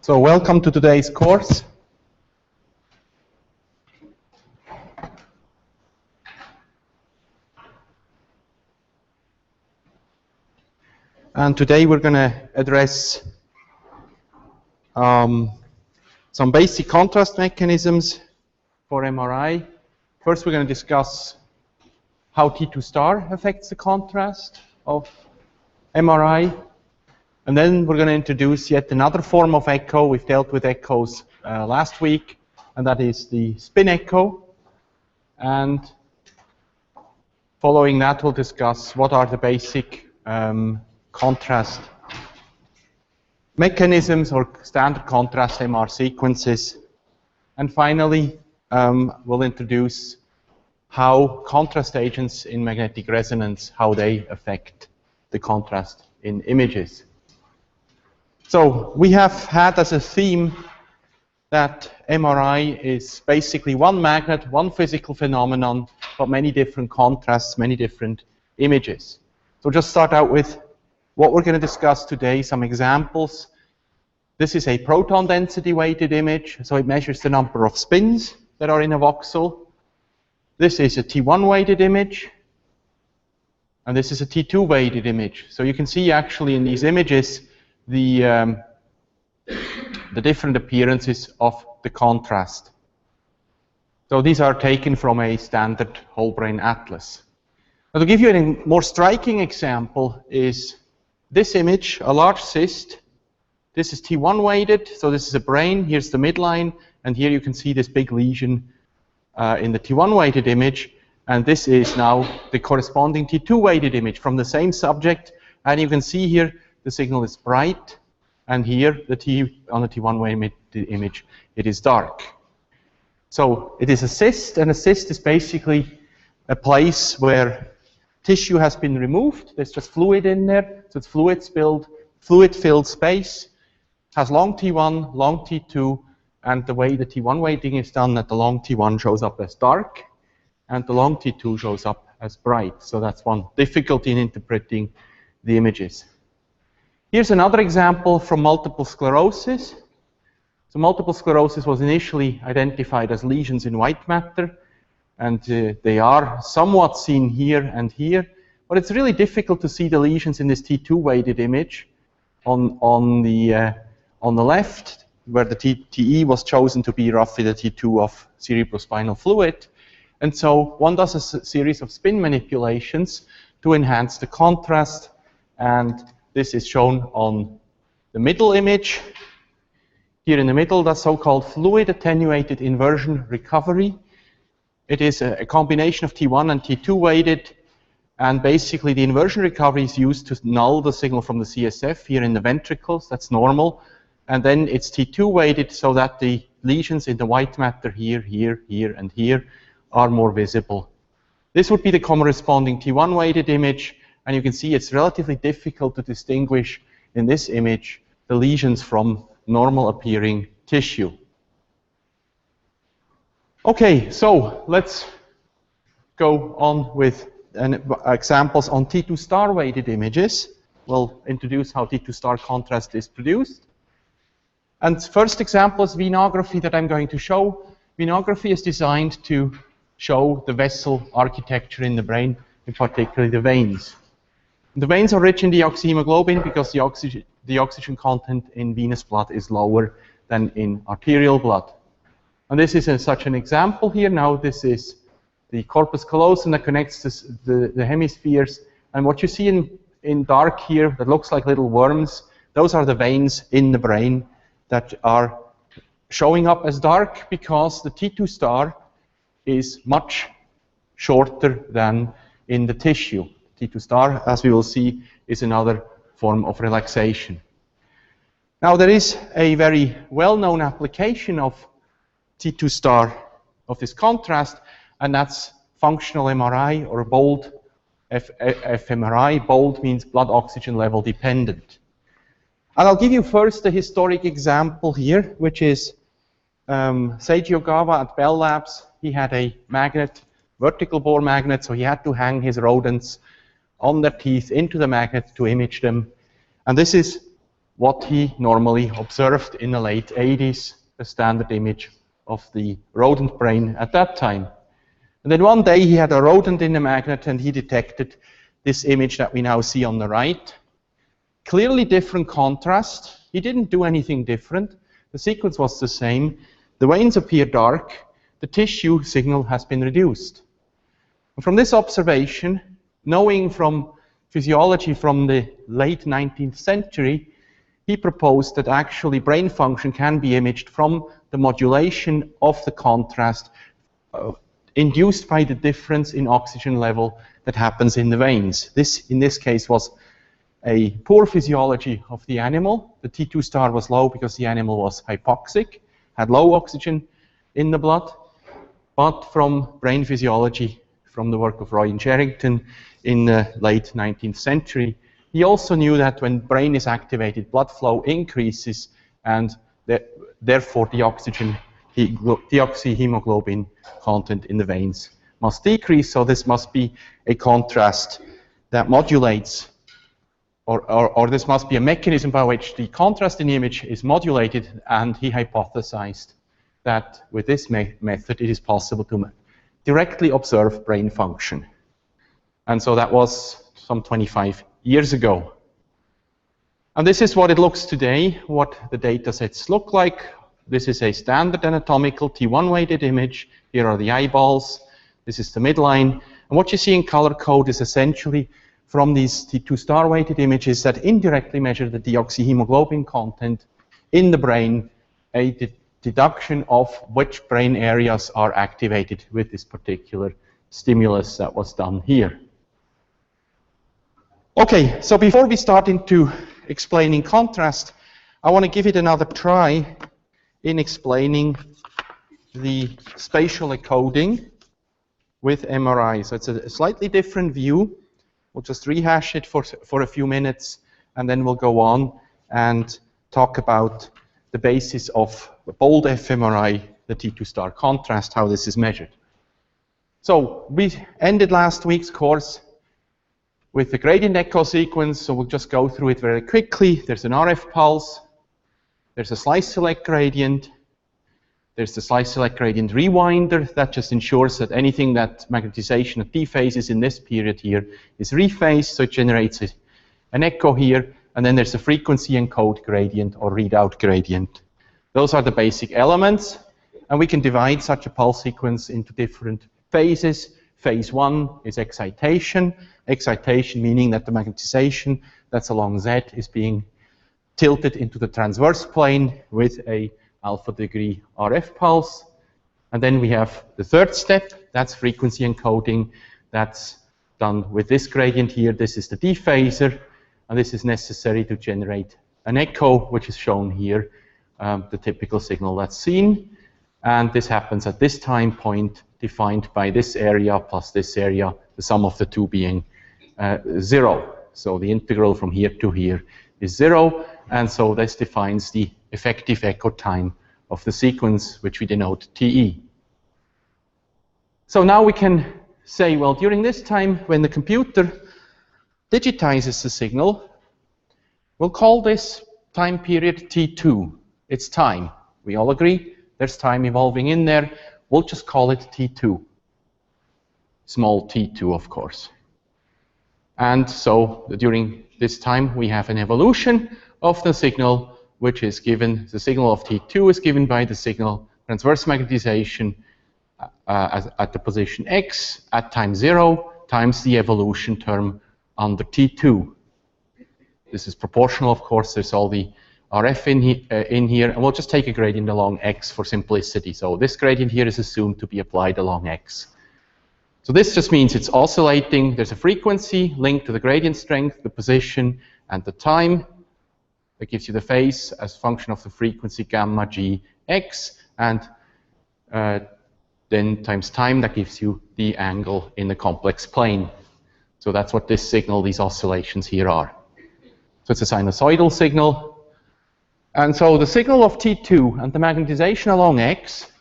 So welcome to today's course. And today we're going to address some basic contrast mechanisms for MRI. First we're going to discuss how T2 star affects the contrast of MRI. And then we're going to introduce yet another form of echo. We've dealt with echoes last week, and that is the spin echo. And following that, we'll discuss what are the basic contrast mechanisms or standard contrast MR sequences. And finally, we'll introduce how contrast agents in magnetic resonance, how they affect the contrast in images. So we have had as a theme that MRI is basically one magnet, one physical phenomenon, but many different contrasts, many different images. So just start out with what we're going to discuss today, some examples. This is a proton density weighted image, so it measures the number of spins that are in a voxel. This is a T1 weighted image, and this is a T2 weighted image. So you can see actually in these images the different appearances of the contrast. So these are taken from a standard whole brain atlas. Now to give you a more striking example is this image, a large cyst. This is T1 weighted, so this is a brain, here's the midline, and here you can see this big lesion in the T1 weighted image, and this is now the corresponding T2 weighted image from the same subject, and you can see here the signal is bright, and here on the T1 weighted image it is dark. So it is a cyst, and a cyst is basically a place where tissue has been removed. There's just fluid in there, so it's fluid-filled space, has long T1, long T2, and the way the T1 weighting is done, that the long T1 shows up as dark, and the long T2 shows up as bright. So that's one difficulty in interpreting the images. Here's another example from multiple sclerosis. So multiple sclerosis was initially identified as lesions in white matter, and they are somewhat seen here and here, but it's really difficult to see the lesions in this T2 weighted image on the left, where the TE was chosen to be roughly the T2 of cerebrospinal fluid. And so one does a series of spin manipulations to enhance the contrast, and this is shown on the middle image. Here in the middle, the so-called fluid attenuated inversion recovery. It is a combination of T1 and T2 weighted, and basically the inversion recovery is used to null the signal from the CSF here in the ventricles. That's normal. And then it's T2 weighted so that the lesions in the white matter here, here, here, and here are more visible. This would be the corresponding T1 weighted image, and you can see it's relatively difficult to distinguish in this image the lesions from normal appearing tissue. Okay, so let's go on with examples on T2 star weighted images. We'll introduce how T2 star contrast is produced. And first example is venography that I'm going to show. Venography is designed to show the vessel architecture in the brain, in particular the veins. The veins are rich in deoxyhemoglobin because the oxygen content in venous blood is lower than in arterial blood. And this is such an example here. Now this is the corpus callosum that connects the hemispheres. And what you see in dark here that looks like little worms, those are the veins in the brain that are showing up as dark because the T2 star is much shorter than in the tissue. T2 star, as we will see, is another form of relaxation. Now there is a very well-known application of T2 star, of this contrast, and that's functional MRI or bold fMRI. Bold means blood oxygen level dependent. And I'll give you first a historic example here, which is Seiji Ogawa at Bell Labs. He had a magnet, vertical bore magnet, so he had to hang his rodents on their teeth into the magnet to image them. And this is what he normally observed in the late 80s, a standard image of the rodent brain at that time. And then one day he had a rodent in the magnet and he detected this image that we now see on the right. Clearly different contrast. He didn't do anything different. The sequence was the same. The veins appear dark. The tissue signal has been reduced. And from this observation, knowing from physiology from the late 19th century, he proposed that actually brain function can be imaged from the modulation of the contrast induced by the difference in oxygen level that happens in the veins. This, in this case, was a poor physiology of the animal. The T2 star was low because the animal was hypoxic, had low oxygen in the blood. But from brain physiology, from the work of Roy and Sherrington in the late 19th century, he also knew that when brain is activated, blood flow increases, and therefore the deoxyhemoglobin content in the veins must decrease. So this must be a contrast that modulates, or this must be a mechanism by which the contrast in the image is modulated, and he hypothesized that with this method it is possible to directly observe brain function. And so that was some 25 years ago. And this is what it looks today, what the data sets look like. This is a standard anatomical T1 weighted image. Here are the eyeballs. This is the midline. And what you see in color code is essentially from these T2 star weighted images that indirectly measure the deoxyhemoglobin content in the brain, a deduction of which brain areas are activated with this particular stimulus that was done here. Okay, so before we start into explaining contrast, I want to give it another try in explaining the spatial encoding with MRI. So it's a slightly different view. We'll just rehash it for a few minutes, and then we'll go on and talk about the basis of bold fMRI, the T2 star contrast, how this is measured. So we ended last week's course with the gradient echo sequence, so we'll just go through it very quickly. There's an RF pulse, there's a slice select gradient, there's the slice select gradient rewinder that just ensures that anything that magnetization at dephases in this period here is rephased, so it generates an echo here, and then there's a frequency encode gradient or readout gradient. Those are the basic elements, and we can divide such a pulse sequence into different phases. Phase 1 is excitation. Excitation meaning that the magnetization that's along Z is being tilted into the transverse plane with a alpha degree RF pulse. And then we have the third step, that's frequency encoding. That's done with this gradient here. This is the dephaser, and this is necessary to generate an echo, which is shown here, the typical signal that's seen. And this happens at this time point defined by this area plus this area, the sum of the two being 0. So the integral from here to here is 0, and so this defines the effective echo time of the sequence, which we denote TE. So now we can say, well, during this time when the computer digitizes the signal, we'll call this time period T2. It's time. We all agree there's time evolving in there. We'll just call it T2. Small t2, of course. And so during this time, we have an evolution of the signal, which is given, the signal of T2 is given by the signal transverse magnetization at the position x at time 0 times the evolution term under T2. This is proportional, of course. There's all the RF in here, and we'll just take a gradient along x for simplicity. So this gradient here is assumed to be applied along x. So this just means it's oscillating. There's a frequency linked to the gradient strength, the position, and the time. That gives you the phase as function of the frequency gamma g x, and then times time, that gives you the angle in the complex plane. So that's what this signal, these oscillations here are. So it's a sinusoidal signal. And so the signal of T2 and the magnetization along x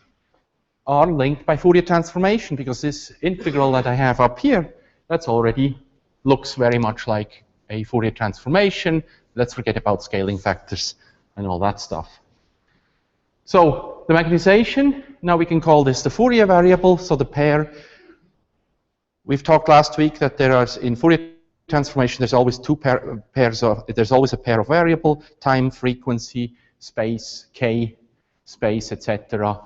are linked by Fourier transformation, because this integral that I have up here, that's already looks very much like a Fourier transformation. let's forget about scaling factors and all that stuff. So the magnetization, now we can call this the Fourier variable. So the pair, we've talked last week that there are, in Fourier transformation, there's always there's always a pair of variable, time, frequency, space, k, space, etc.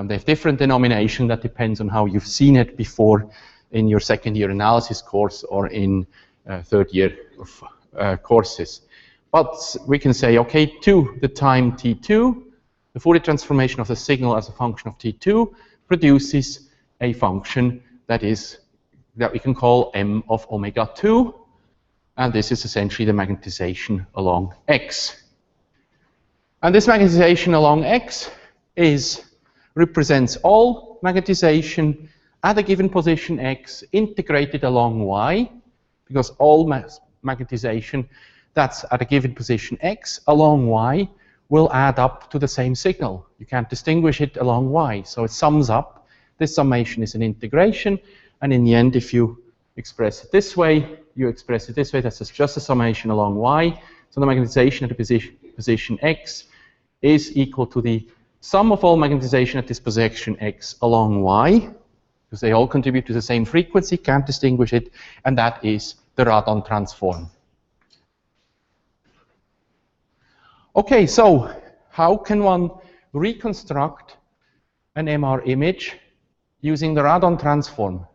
They have different denomination. That depends on how you've seen it before in your second year analysis course or in third year of courses. But we can say, okay, to the time t2, the Fourier transformation of the signal as a function of t2 produces a function that we can call m of omega 2, and this is essentially the magnetization along x. And this magnetization along x represents all magnetization at a given position x integrated along y, because all magnetization that's at a given position x along y will add up to the same signal. You can't distinguish it along y, so it sums up. This summation is an integration, and in the end, if you express it this way, that's just a summation along y. So the magnetization at the position x is equal to the sum of all magnetization at this position x along y, because they all contribute to the same frequency, can't distinguish it, and that is the radon transform. Okay, so how can one reconstruct an MR image using the radon transform?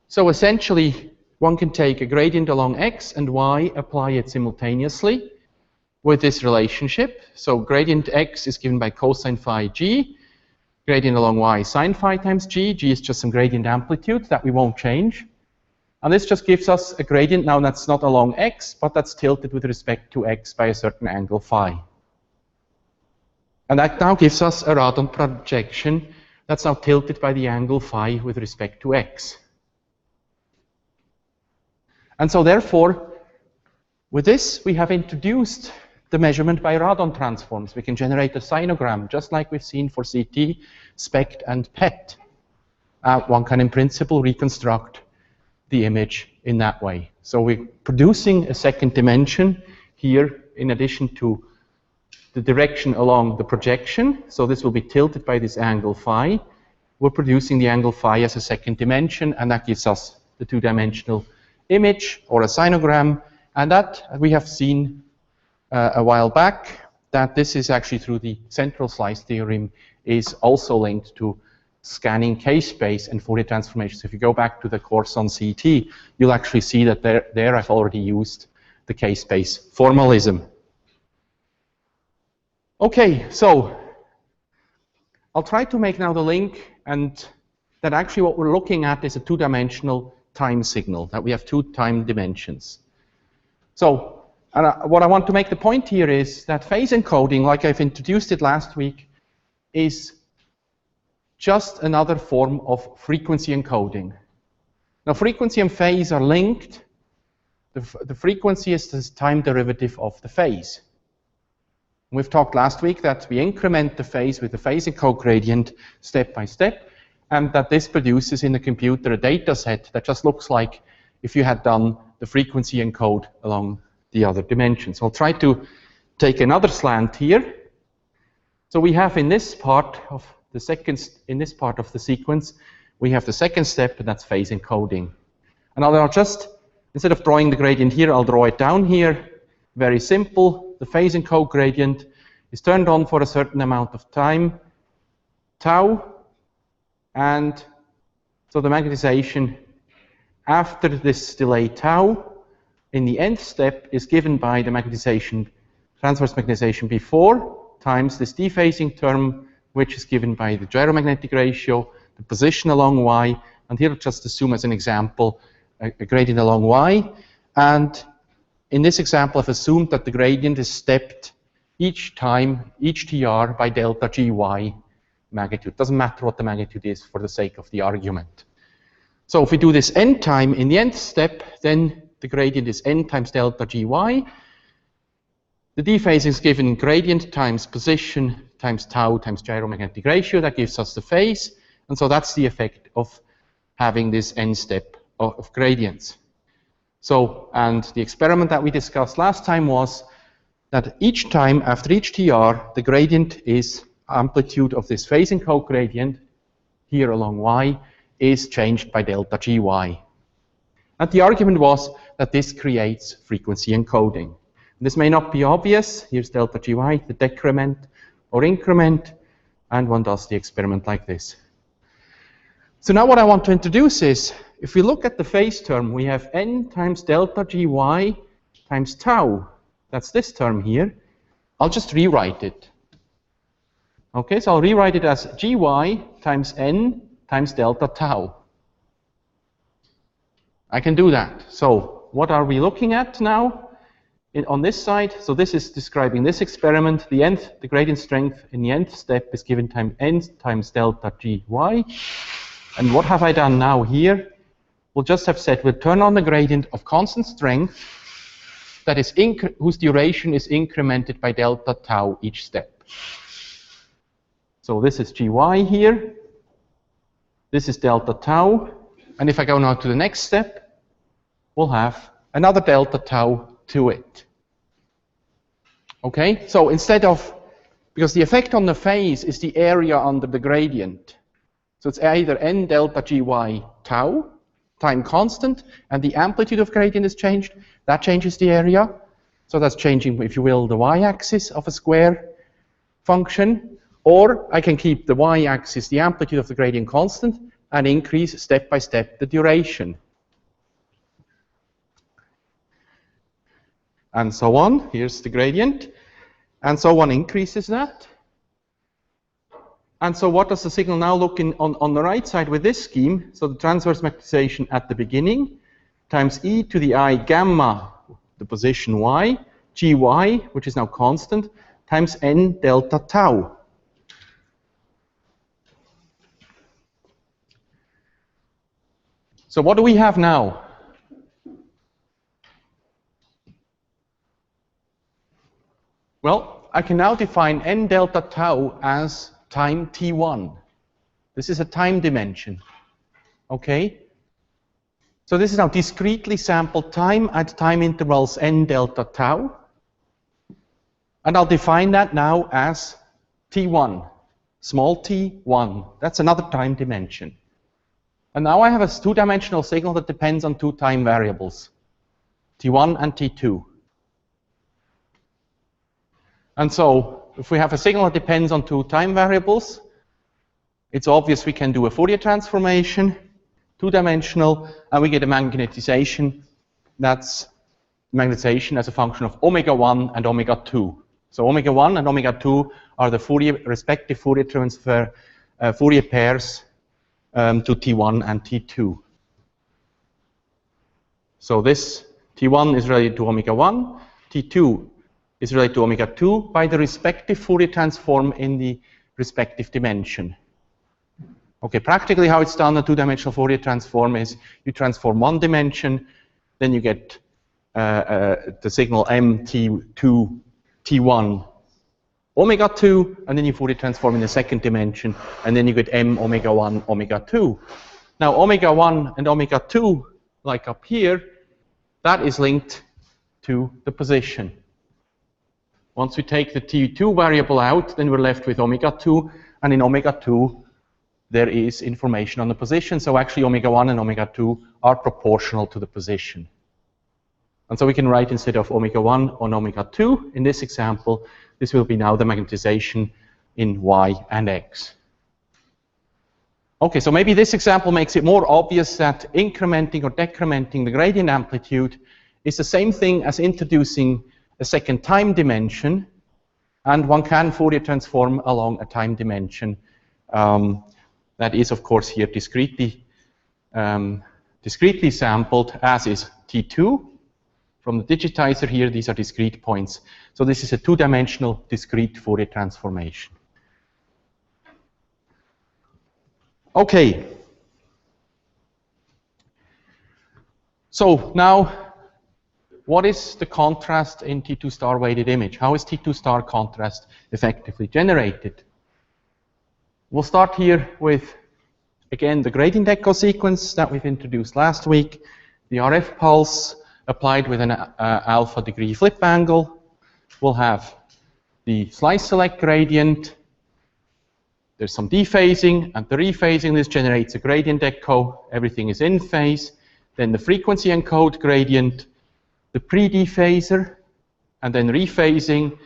So essentially, one can take a gradient along x and y, apply it simultaneously with this relationship. So gradient x is given by cosine phi g, gradient along y sine phi times g. G is just some gradient amplitude that we won't change. And this just gives us a gradient now that's not along x, but that's tilted with respect to x by a certain angle phi. And that now gives us a radon projection that's now tilted by the angle phi with respect to x. And so therefore, with this, we have introduced the measurement by radon transforms. We can generate a sinogram, just like we've seen for CT, SPECT, and PET. One can, in principle, reconstruct the image in that way. So we're producing a second dimension here, in addition to the direction along the projection. So this will be tilted by this angle phi. We're producing the angle phi as a second dimension, and that gives us the two-dimensional image or a sinogram. And that we have seen a while back, that this is actually through the central slice theorem is also linked to scanning K-space and Fourier transformations. If you go back to the course on CT, you'll actually see that there I've already used the K-space formalism. Okay, so I'll try to make now the link, and that actually what we're looking at is a two-dimensional time signal, that we have two time dimensions. So what I want to make the point here is that phase encoding, like I've introduced it last week, is just another form of frequency encoding. Now, frequency and phase are linked. The frequency is the time derivative of the phase. We've talked last week that we increment the phase with the phase encode gradient step by step, and that this produces in the computer a data set that just looks like if you had done the frequency encode along the other dimensions. I'll try to take another slant here. So we have in this part of the sequence, we have the second step, and that's phase encoding. And I'll just, instead of drawing the gradient here, I'll draw it down here. Very simple. The phase encode gradient is turned on for a certain amount of time, tau, and so the magnetization after this delay tau in the nth step is given by the magnetization, transverse magnetization before, times this dephasing term, which is given by the gyromagnetic ratio, the position along y, and here I'll just assume as an example a gradient along y. And in this example, I've assumed that the gradient is stepped each time, each tr, by delta gy magnitude. Doesn't matter what the magnitude is for the sake of the argument. So if we do this n time in the nth step, then the gradient is n times delta gy. The dephasing is given gradient times position times tau times gyromagnetic ratio. That gives us the phase. And so that's the effect of having this n step of gradients. So, and the experiment that we discussed last time was that each time after each TR, the gradient is amplitude of this phasing cogradient here along y is changed by delta GY. And the argument was that this creates frequency encoding. This may not be obvious. Here's delta GY, the decrement or increment, and one does the experiment like this. So now what I want to introduce is, if we look at the phase term, we have n times delta GY times tau. That's this term here. I'll just rewrite it. Okay, so I'll rewrite it as GY times n times delta tau. I can do that. So what are we looking at now on this side? So this is describing this experiment. The gradient strength in the nth step is given times n times delta GY. And what have I done now here? We'll just have said we'll turn on the gradient of constant strength that is whose duration is incremented by delta tau each step. So this is GY here. This is delta tau. And if I go now to the next step, we'll have another delta tau to it. Okay, so instead of, because the effect on the phase is the area under the gradient. So it's either n delta GY tau, time constant, and the amplitude of gradient is changed. That changes the area. So that's changing, if you will, the y-axis of a square function. Or I can keep the y-axis, the amplitude of the gradient constant, and increase step by step the duration. And so on. Here's the gradient. And so one increases that. And so what does the signal now look on the right side with this scheme? So the transverse magnetization at the beginning times e to the I gamma, the position y, gy, which is now constant, times n delta tau. So what do we have now? Well, I can now define n delta tau as time t1. This is a time dimension. Okay? So this is now discretely sampled time at time intervals n delta tau. And I'll define that now as t1, small t1. That's another time dimension. And now I have a two-dimensional signal that depends on two time variables, t1 and t2. And so if we have a signal that depends on two time variables, it's obvious we can do a Fourier transformation, two-dimensional, and we get a magnetization. That's magnetization as a function of omega 1 and omega 2. So omega 1 and omega 2 are the respective Fourier transfer Fourier pairs to T1 and T2. So this T1 is related to omega 1, T2 is related to omega 2 by the respective Fourier transform in the respective dimension. Okay, practically how it's done, a two-dimensional Fourier transform is you transform one dimension, then you get the signal MT2 T1 omega 2, and then you Fourier transform in the second dimension, and then you get M omega 1 omega 2. Now omega 1 and omega 2, like up here, that is linked to the position. Once we take the T2 variable out, then we're left with omega 2, and in omega 2 there is information on the position. So actually omega 1 and omega 2 are proportional to the position. And so we can write instead of omega 1 on omega 2, in this example, this will be now the magnetization in y and x. Okay, so maybe this example makes it more obvious that incrementing or decrementing the gradient amplitude is the same thing as introducing a second time dimension, and one can Fourier transform along a time dimension. That is, of course, here discretely sampled, as is T2. From the digitizer here, these are discrete points. So this is a two-dimensional discrete Fourier transformation. Okay. So now, what is the contrast in T2 star weighted image? How is T2 star contrast effectively generated? We'll start here with, again, the gradient echo sequence that we've introduced last week, the RF pulse, applied with an alpha degree flip angle. We'll have the slice select gradient. There's some dephasing, and the rephasing, this generates a gradient echo. Everything is in phase. Then the frequency encode gradient, the pre-dephaser, and then rephasing.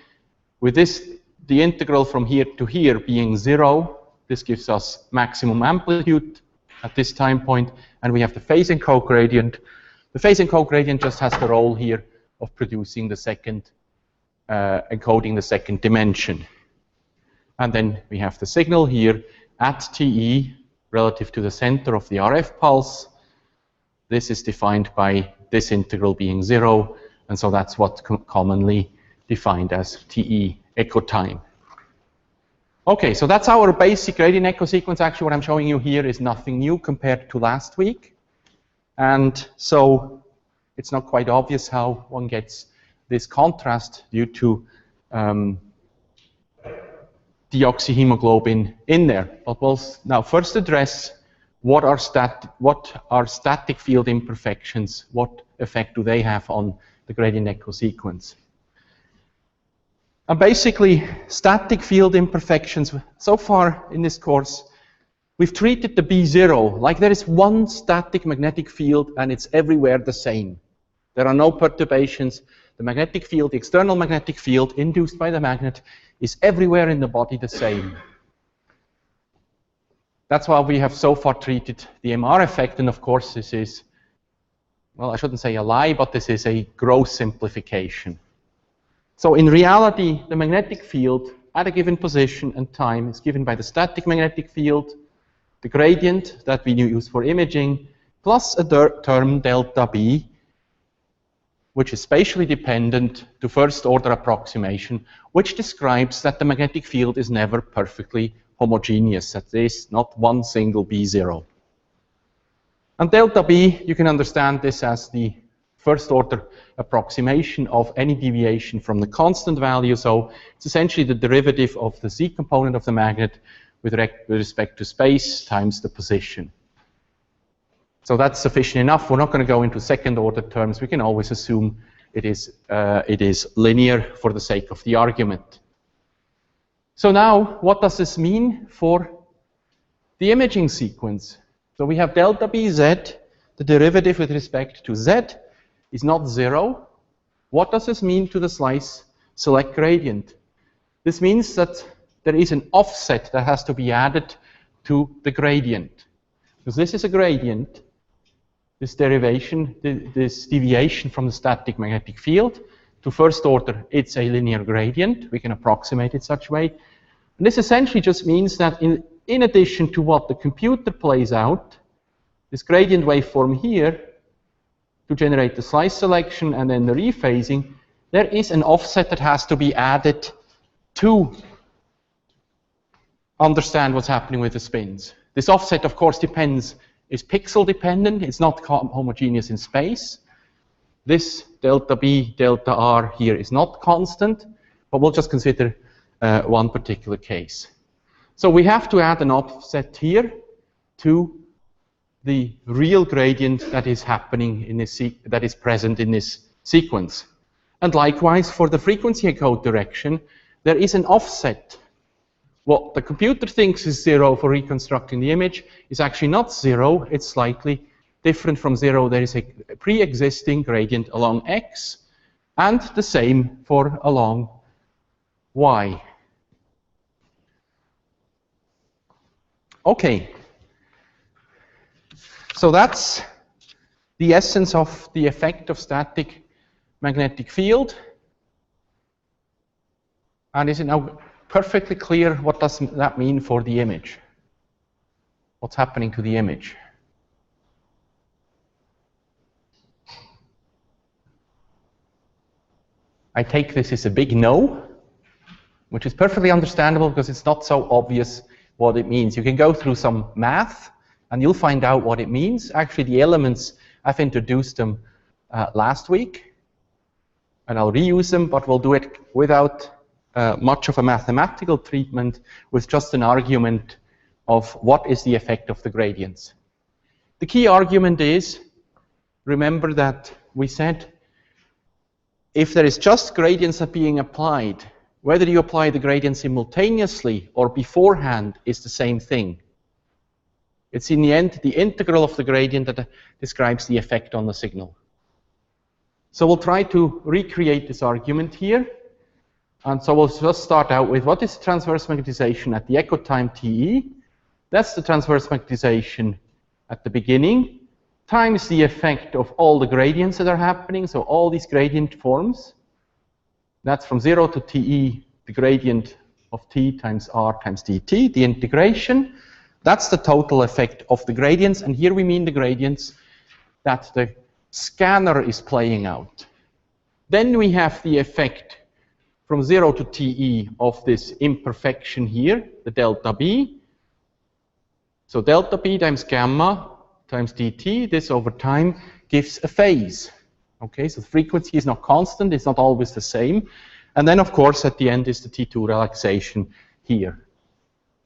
With this, the integral from here to here being 0, this gives us maximum amplitude at this time point, and we have the phase encode gradient. The phase encode gradient just has the role here of producing the second, encoding the second dimension. And then we have the signal here at TE relative to the center of the RF pulse. This is defined by this integral being 0, and so that's what's commonly defined as TE echo time. Okay, so that's our basic gradient echo sequence. Actually, what I'm showing you here is nothing new compared to last week. And so it's not quite obvious how one gets this contrast due to deoxyhemoglobin in there. But we'll now first address what are static field imperfections, what effect do they have on the gradient echo sequence. And basically, static field imperfections, so far in this course, we've treated the B0 like there is one static magnetic field and it's everywhere the same. There are no perturbations. The magnetic field, the external magnetic field induced by the magnet, is everywhere in the body the same. That's why we have so far treated the MR effect, and of course this is, well, I shouldn't say a lie, but this is a gross simplification. So in reality, the magnetic field at a given position and time is given by the static magnetic field, the gradient that we use for imaging, plus a term delta B, which is spatially dependent to first order approximation, which describes that the magnetic field is never perfectly homogeneous, that there is not one single B0. And delta B, you can understand this as the first order approximation of any deviation from the constant value. So it's essentially the derivative of the Z component of the magnet with respect to space times the position. So that's sufficient enough. We're not going to go into second order terms. We can always assume it is linear for the sake of the argument. So now, what does this mean for the imaging sequence? So we have delta BZ, the derivative with respect to Z is not 0. What does this mean to the slice select gradient? This means that there is an offset that has to be added to the gradient. Because this is a gradient, this derivation, this deviation from the static magnetic field. To first order, it's a linear gradient. We can approximate it such a way. And this essentially just means that in addition to what the computer plays out, this gradient waveform here, to generate the slice selection and then the rephasing, there is an offset that has to be added to understand what's happening with the spins. This offset, of course, is pixel dependent. It's not homogeneous in space. This delta B, delta R here is not constant, but we'll just consider one particular case. So we have to add an offset here to the real gradient that is happening in this that is present in this sequence. And likewise, for the frequency encode direction, there is an offset. What the computer thinks is 0 for reconstructing the image is actually not 0. It's slightly different from 0. There is a pre-existing gradient along X, and the same for along Y. Okay. So that's the essence of the effect of static magnetic field. And is it now perfectly clear what does that mean for the image? What's happening to the image? I take this as a big no, which is perfectly understandable because it's not so obvious what it means. You can go through some math and you'll find out what it means. Actually, the elements, I've introduced them last week, and I'll reuse them, but we'll do it without much of a mathematical treatment, with just an argument of what is the effect of the gradients. The key argument is, remember that we said if there is just gradients that are being applied, whether you apply the gradient simultaneously or beforehand is the same thing. It's in the end the integral of the gradient that describes the effect on the signal. So we'll try to recreate this argument here. And so we'll just start out with what is transverse magnetization at the echo time TE. That's the transverse magnetization at the beginning, times the effect of all the gradients that are happening, so all these gradient forms. That's from 0 to TE, the gradient of T times R times dt, the integration. That's the total effect of the gradients, and here we mean the gradients that the scanner is playing out. Then we have the effect from 0 to TE of this imperfection here, the delta B. So delta B times gamma times dt, this over time gives a phase. Okay, so the frequency is not constant, it's not always the same. And then, of course, at the end is the T2 relaxation here.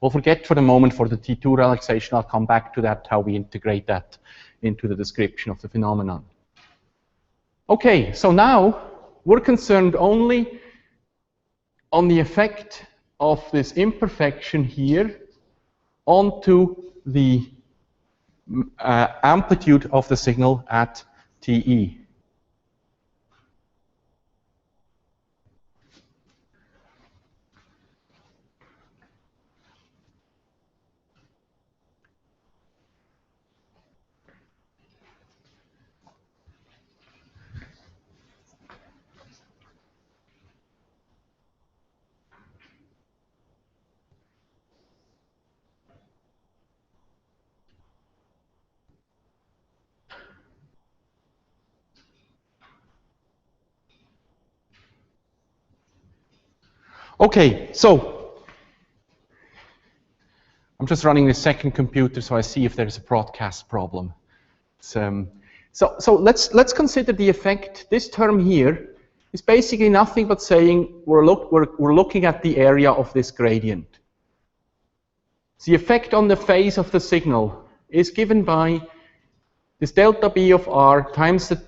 We'll forget for the moment for the T2 relaxation. I'll come back to that, how we integrate that into the description of the phenomenon. Okay, so now we're concerned only on the effect of this imperfection here onto the amplitude of the signal at TE. Okay, so I'm just running the second computer so I see if there's a broadcast problem. So let's consider the effect. This term here is basically nothing but saying we're looking at the area of this gradient. The effect on the phase of the signal is given by this delta B of R times the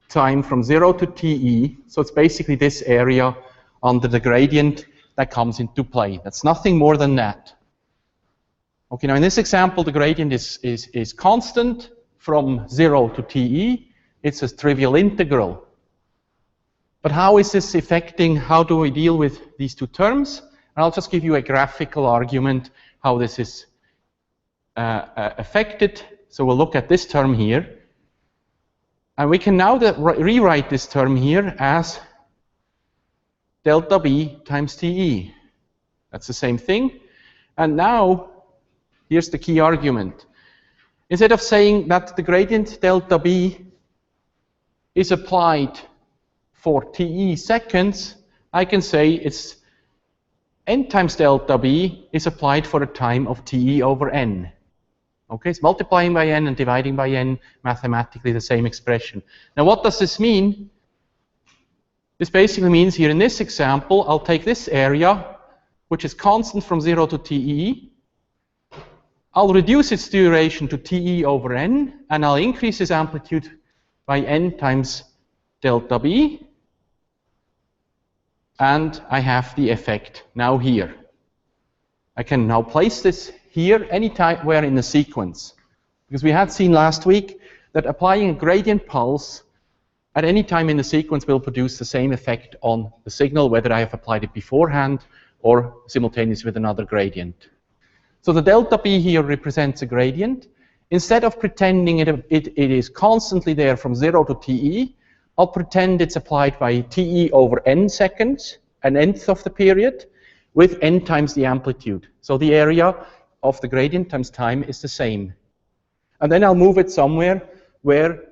time from 0 to TE. So it's basically this area under the gradient that comes into play. That's nothing more than that. Okay, now in this example, the gradient is constant from 0 to TE. It's a trivial integral. But how is this affecting, how do we deal with these two terms? And I'll just give you a graphical argument how this is affected. So we'll look at this term here. And we can now rewrite this term here as delta B times TE. That's the same thing. And now, here's the key argument. Instead of saying that the gradient delta B is applied for TE seconds, I can say it's n times delta B is applied for a time of TE over n. Okay, it's multiplying by n and dividing by n, mathematically the same expression. Now what does this mean? This basically means here in this example, I'll take this area, which is constant from 0 to TE. I'll reduce its duration to TE over n, and I'll increase its amplitude by n times delta B. And I have the effect now here. I can now place this here anywhere in the sequence. Because we had seen last week that applying a gradient pulse at any time in the sequence will produce the same effect on the signal, whether I have applied it beforehand or simultaneously with another gradient. So the delta B here represents a gradient. Instead of pretending it is constantly there from 0 to TE, I'll pretend it's applied by TE over n seconds, an nth of the period, with n times the amplitude. So the area of the gradient times time is the same. And then I'll move it somewhere where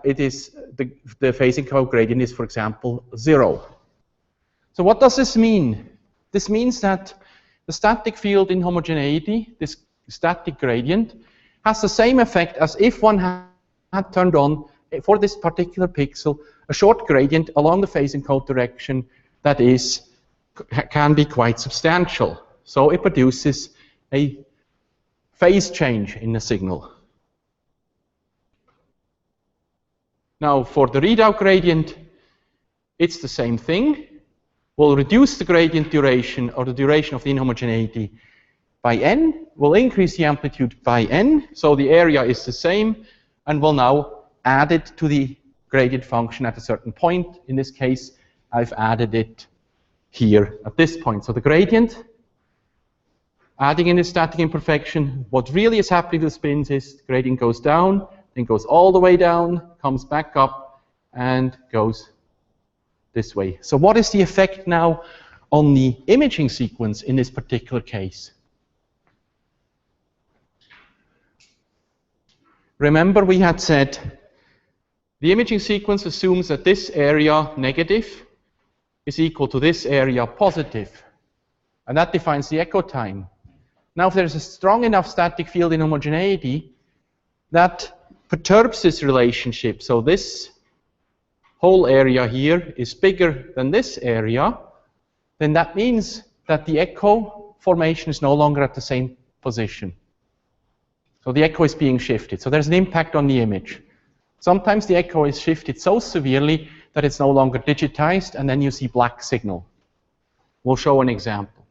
it is the phasing gradient is, for example, 0. So what does this mean? This means that the static field inhomogeneity, this static gradient, has the same effect as if one had turned on, for this particular pixel, a short gradient along the phase encode direction that can be quite substantial. So it produces a phase change in the signal. Now, for the readout gradient, it's the same thing. We'll reduce the gradient duration, or the duration of the inhomogeneity, by n. We'll increase the amplitude by n, so the area is the same, and we'll now add it to the gradient function at a certain point. In this case, I've added it here at this point. So the gradient, adding in the static imperfection, what really is happening to the spins is the gradient goes down, then goes all the way down, comes back up, and goes this way. So what is the effect now on the imaging sequence in this particular case? Remember, we had said the imaging sequence assumes that this area negative is equal to this area positive, and that defines the echo time. Now, if there's a strong enough static field inhomogeneity that perturbs this relationship, so this whole area here is bigger than this area, then that means that the echo formation is no longer at the same position. So the echo is being shifted. So there's an impact on the image. Sometimes the echo is shifted so severely that it's no longer digitized, and then you see black signal. We'll show an example.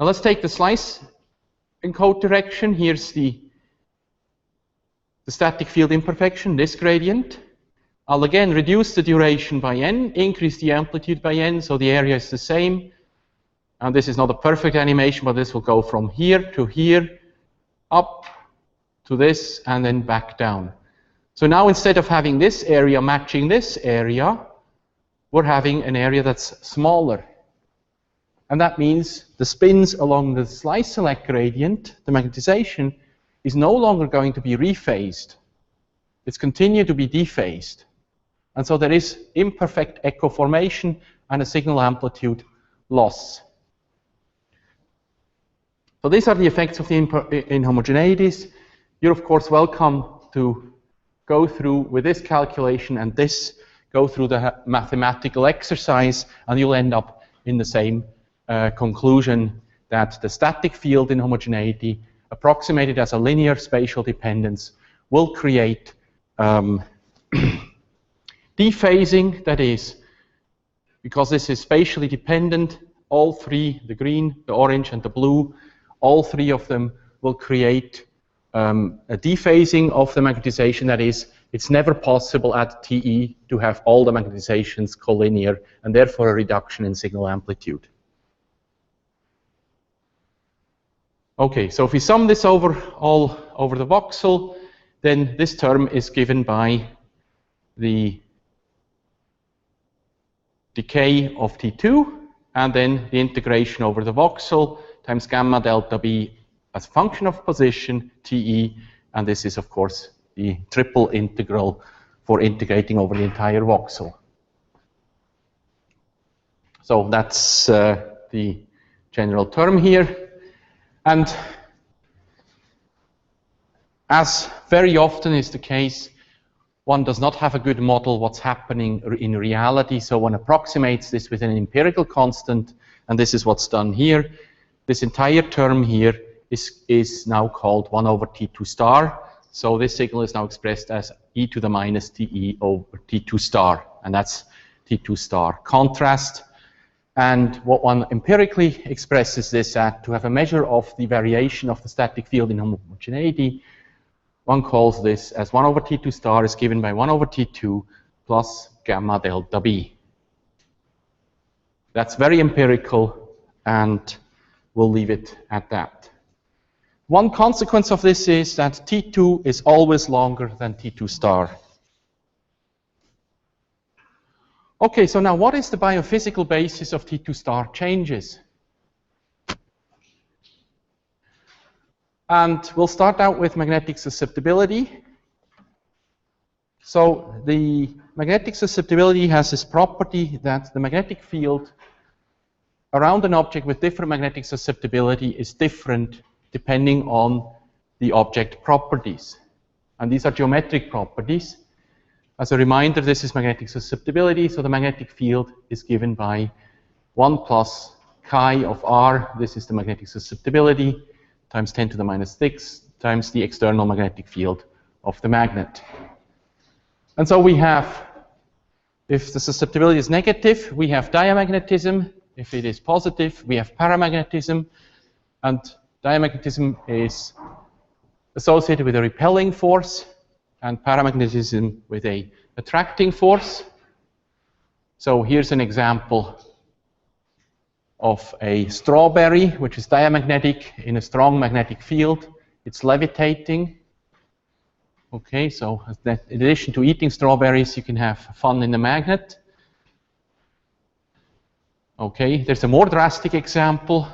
Now let's take the slice encode direction. Here's the static field imperfection, this gradient. I'll again reduce the duration by n, increase the amplitude by n, so the area is the same. And this is not a perfect animation, but this will go from here to here, up to this, and then back down. So now instead of having this area matching this area, we're having an area that's smaller. And that means the spins along the slice select gradient, the magnetization, is no longer going to be rephased. It's continued to be dephased. And so there is imperfect echo formation and a signal amplitude loss. So these are the effects of the inhomogeneities. You're, of course, welcome to go through with this calculation and this, go through the mathematical exercise, and you'll end up in the same conclusion that the static field inhomogeneity, approximated as a linear spatial dependence, will create dephasing, that is, because this is spatially dependent, all three, the green, the orange, and the blue, all three of them will create a dephasing of the magnetization. That is, it's never possible at TE to have all the magnetizations collinear, and therefore a reduction in signal amplitude. Okay, so if we sum this all over the voxel, then this term is given by the decay of T2, and then the integration over the voxel times gamma delta B as a function of position, TE, and this is, of course, the triple integral for integrating over the entire voxel. So that's the general term here. And as very often is the case, one does not have a good model what's happening in reality, so one approximates this with an empirical constant, and this is what's done here. This entire term here is now called 1 over T2 star, so this signal is now expressed as e to the minus TE over T2 star, and that's T2 star contrast. And what one empirically expresses this at, to have a measure of the variation of the static field inhomogeneity, one calls this as 1 over T2 star is given by 1 over T2 plus gamma delta B. That's very empirical, and we'll leave it at that. One consequence of this is that T2 is always longer than T2 star. Okay, so now what is the biophysical basis of T2 star changes? And we'll start out with magnetic susceptibility. So the magnetic susceptibility has this property that the magnetic field around an object with different magnetic susceptibility is different depending on the object properties. And these are geometric properties. As a reminder, this is magnetic susceptibility, so the magnetic field is given by 1 plus chi of r. This is the magnetic susceptibility, times 10 to the minus 6, times the external magnetic field of the magnet. And so we have If the susceptibility is negative, we have diamagnetism. If it is positive, we have paramagnetism. And diamagnetism is associated with a repelling force, and paramagnetism with a attracting force. So here's an example of a strawberry, which is diamagnetic in a strong magnetic field. It's levitating. Okay, so in addition to eating strawberries, you can have fun in the magnet. Okay, there's a more drastic example,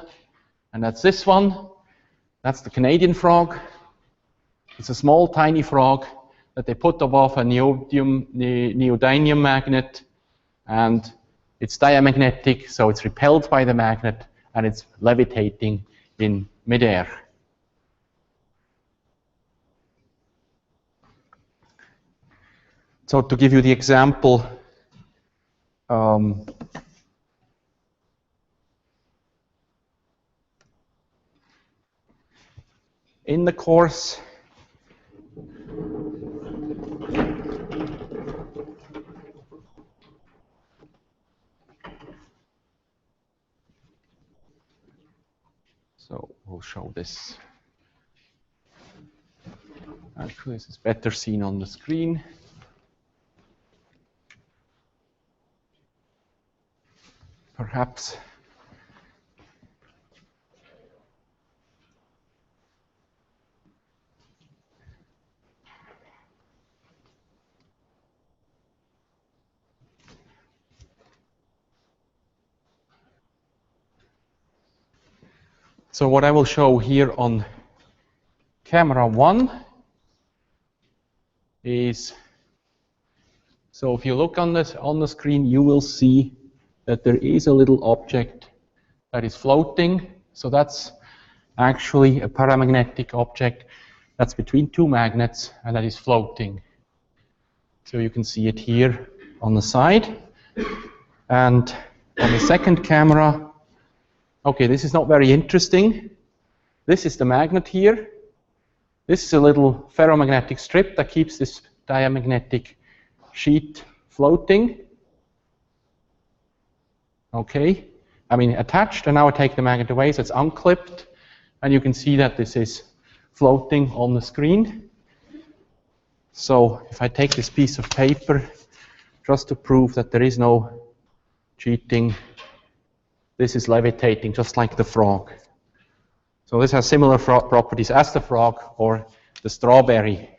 and that's this one. That's the Canadian frog. It's a small, tiny frog that they put above a neodymium magnet, and it's diamagnetic, so it's repelled by the magnet, and it's levitating in midair. So to give you the example, in the course, so we'll show this. Actually, this is better seen on the screen. Perhaps. So what I will show here on camera 1 is, so if you look on the screen, you will see that there is a little object that is floating. So that's actually a paramagnetic object that's between two magnets and that is floating. So you can see it here on the side. And on the second camera, okay, this is not very interesting. This is the magnet here. This is a little ferromagnetic strip that keeps this diamagnetic sheet floating. Okay, I mean attached, and now I take the magnet away, so it's unclipped, and you can see that this is floating on the screen. So if I take this piece of paper, just to prove that there is no cheating, this is levitating just like the frog. So this has similar properties as the frog or the strawberry.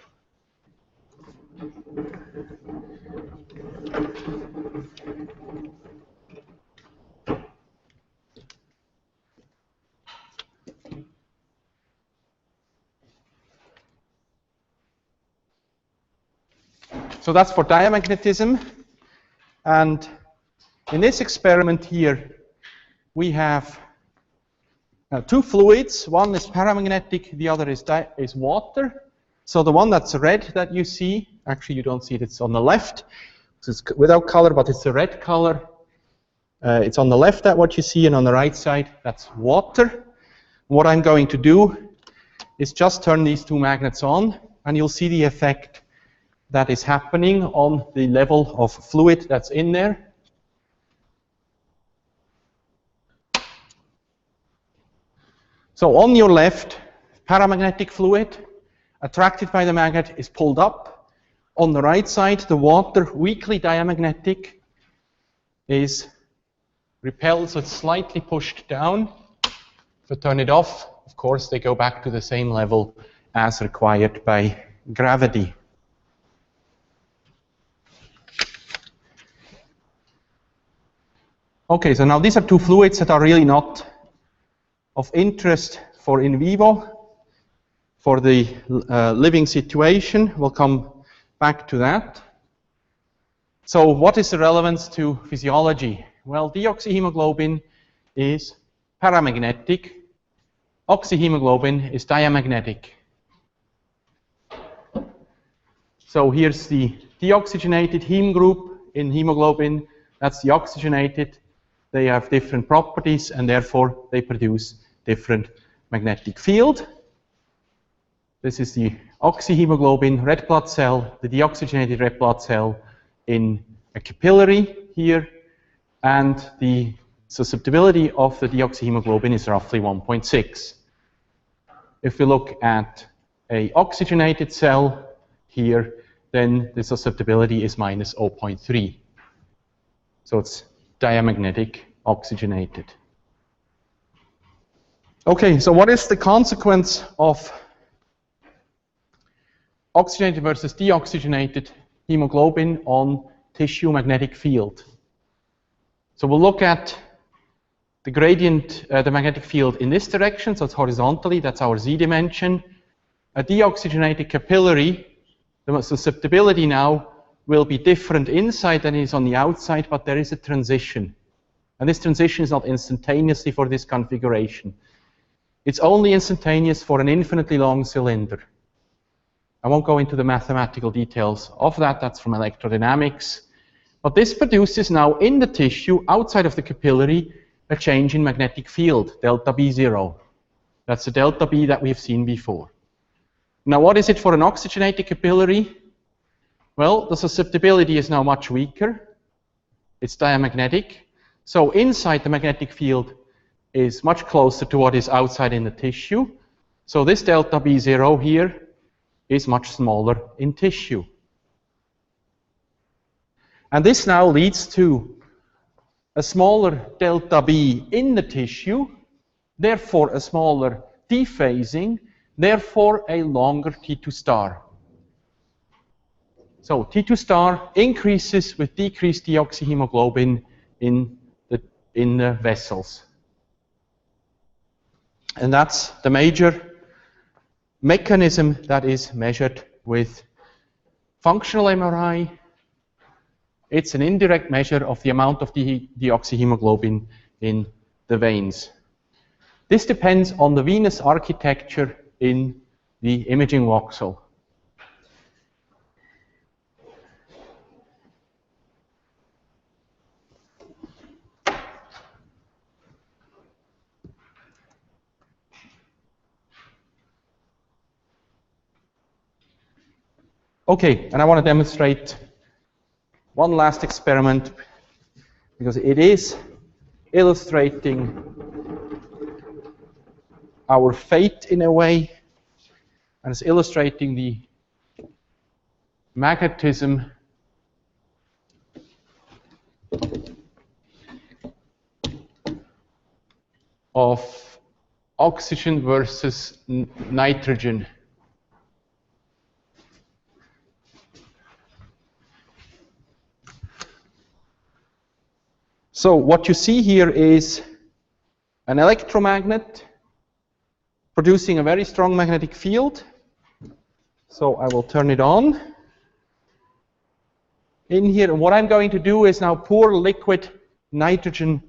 So that's for diamagnetism. And in this experiment here, we have two fluids. One is paramagnetic, the other is water. So the one that's red that you see, actually you don't see it, it's on the left. It's without color, but it's a red color. It's on the left, that what you see, and on the right side, that's water. What I'm going to do is just turn these two magnets on, and you'll see the effect that is happening on the level of fluid that's in there. So on your left, paramagnetic fluid attracted by the magnet is pulled up. On the right side, the water, weakly diamagnetic, is repelled, so it's slightly pushed down. If I turn it off, of course, they go back to the same level as required by gravity. Okay, so now these are two fluids that are really not of interest for in vivo. For the living situation, we'll come back to that. So what is the relevance to physiology? Well, deoxyhemoglobin is paramagnetic. Oxyhemoglobin is diamagnetic. So here's the deoxygenated heme group in hemoglobin. That's the oxygenated. They have different properties, and therefore they produce different magnetic field. This is the oxyhemoglobin red blood cell, the deoxygenated red blood cell in a capillary here, and the susceptibility of the deoxyhemoglobin is roughly 1.6. If we look at a oxygenated cell here, then the susceptibility is minus 0.3. So it's diamagnetic oxygenated. Okay, so what is the consequence of oxygenated versus deoxygenated hemoglobin on tissue magnetic field? So we'll look at the gradient, the magnetic field in this direction, so it's horizontally, that's our z dimension. A deoxygenated capillary, the susceptibility now will be different inside than it is on the outside, but there is a transition. And this transition is not instantaneously for this configuration. It's only instantaneous for an infinitely long cylinder. I won't go into the mathematical details of that, that's from electrodynamics. But this produces now in the tissue, outside of the capillary, a change in magnetic field, delta B0. That's the delta B that we've seen before. Now what is it for an oxygenated capillary? Well, the susceptibility is now much weaker. It's diamagnetic. So inside the magnetic field is much closer to what is outside in the tissue. So this delta B0 here is much smaller in tissue. And this now leads to a smaller delta B in the tissue, therefore a smaller dephasing, therefore a longer T2 star. So T2 star increases with decreased deoxyhemoglobin in the vessels. And that's the major mechanism that is measured with functional MRI. It's an indirect measure of the amount of deoxyhemoglobin in the veins. This depends on the venous architecture in the imaging voxel. Okay, and I want to demonstrate one last experiment because it is illustrating our fate in a way, and it's illustrating the magnetism of oxygen versus nitrogen. So what you see here is an electromagnet producing a very strong magnetic field. So I will turn it on in here. And what I'm going to do is now pour liquid nitrogen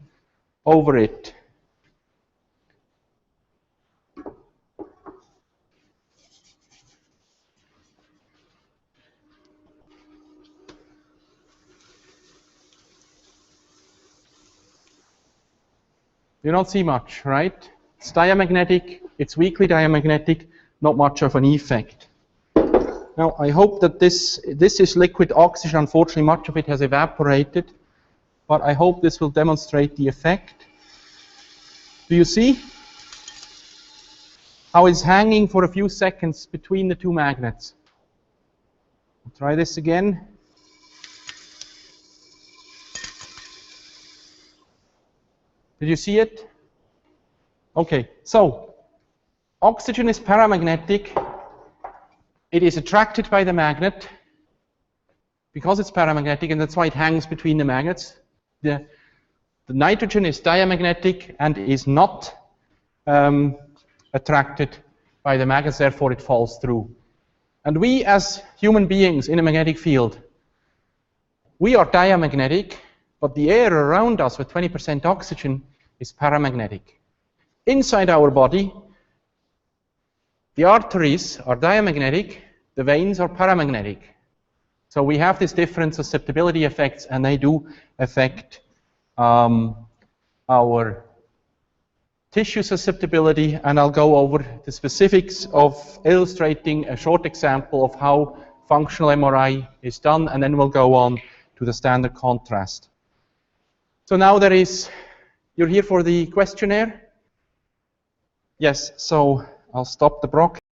over it. You don't see much, right? It's diamagnetic, it's weakly diamagnetic, not much of an effect. Now, I hope that this is liquid oxygen. Unfortunately, much of it has evaporated, but I hope this will demonstrate the effect. Do you see how it's hanging for a few seconds between the two magnets? I'll try this again. Did you see it? Okay, so oxygen is paramagnetic. It is attracted by the magnet because it's paramagnetic, and that's why it hangs between the magnets. The nitrogen is diamagnetic and is not attracted by the magnets, therefore it falls through. And we as human beings in a magnetic field, we are diamagnetic, but the air around us with 20% oxygen is paramagnetic. Inside our body, the arteries are diamagnetic, the veins are paramagnetic. So we have these different susceptibility effects, and they do affect our tissue susceptibility, and I'll go over the specifics of illustrating a short example of how functional MRI is done, and then we'll go on to the standard contrast. So now you're here for the questionnaire? Yes, so I'll stop the broadcast.